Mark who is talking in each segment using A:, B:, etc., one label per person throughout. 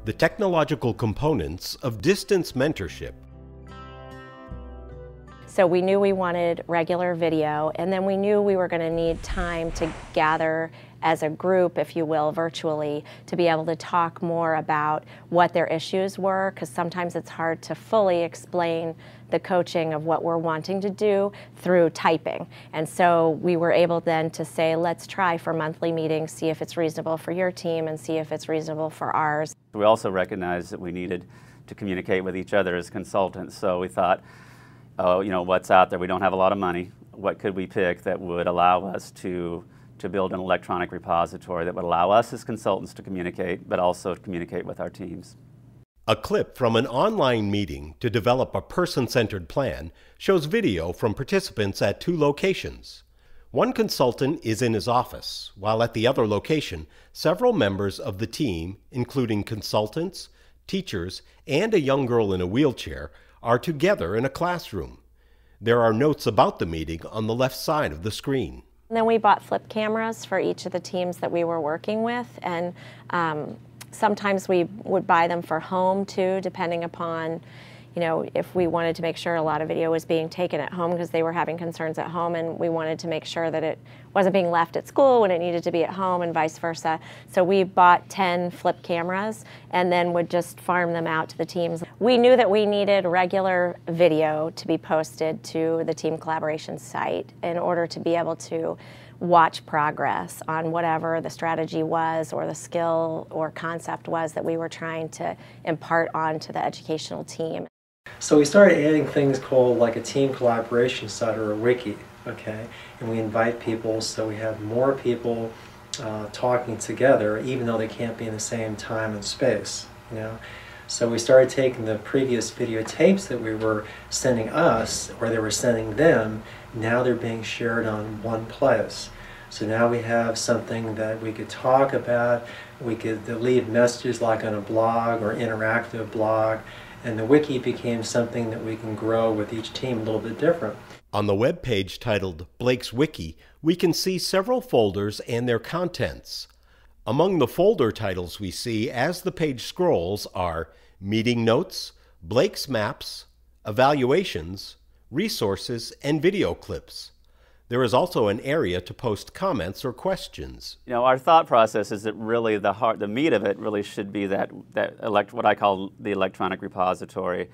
A: the technological components of distance mentorship.
B: So we knew we wanted regular video, and then we knew we were going to need time to gather as a group, if you will, virtually, to be able to talk more about what their issues were, because sometimes it's hard to fully explain the coaching of what we're wanting to do through typing. And so we were able then to say, let's try for monthly meetings, see if it's reasonable for your team and see if it's reasonable for ours.
C: We also recognized that we needed to communicate with each other as consultants, so we thought, oh, you know, what's out there? We don't have a lot of money. What could we pick that would allow us to build an electronic repository that would allow us as consultants to communicate, but also to communicate with our teams?
A: A clip from an online meeting to develop a person-centered plan shows video from participants at 2 locations. One consultant is in his office, while at the other location, several members of the team, including consultants, teachers, and a young girl in a wheelchair, are together in a classroom. There are notes about the meeting on the left side of the screen.
B: And then we bought flip cameras for each of the teams that we were working with, and sometimes we would buy them for home too, depending upon, you know, if we wanted to make sure a lot of video was being taken at home because they were having concerns at home, and we wanted to make sure that it wasn't being left at school when it needed to be at home, and vice versa. So we bought 10 flip cameras and then would just farm them out to the teams. We knew that we needed regular video to be posted to the team collaboration site in order to be able to watch progress on whatever the strategy was or the skill or concept was that we were trying to impart onto the educational team.
D: So we started adding things called like a team collaboration site or a wiki, okay? And we invite people, so we have more people talking together even though they can't be in the same time and space, you know? So we started taking the previous videotapes that we were sending us, or they were sending them, now they're being shared on one place. So now we have something that we could talk about, we could leave messages like on a blog or interactive blog, and the wiki became something that we can grow with each team a little bit different.
A: On the web page titled Blake's Wiki, we can see several folders and their contents. Among the folder titles we see as the page scrolls are Meeting Notes, Blake's Maps, Evaluations, Resources, and Video Clips. There is also an area to post comments or questions.
C: You know, our thought process is that really the meat of it really should be what I call the electronic repository,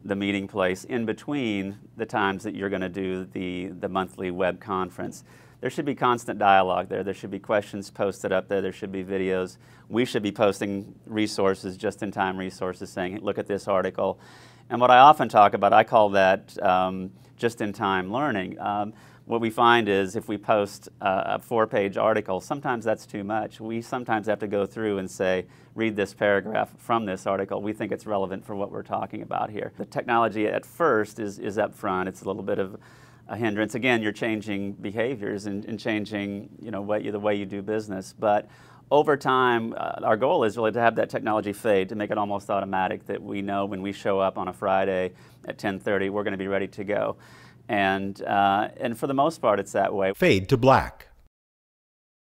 C: the meeting place in between the times that you're going to do the monthly web conference. There should be constant dialogue there. There should be questions posted up there. There should be videos. We should be posting resources, just-in-time resources, saying, look at this article. And what I often talk about, I call that just-in-time learning. What we find is if we post a 4-page article, sometimes that's too much. We sometimes have to go through and say, read this paragraph from this article. We think it's relevant for what we're talking about here. The technology at first is up front. It's a little bit of a hindrance. Again, you're changing behaviors and changing, you know, the way you do business. But over time, our goal is really to have that technology fade, to make it almost automatic, that we know when we show up on a Friday at 10:30, we're going to be ready to go. And for the most part, it's that way.
A: Fade to black.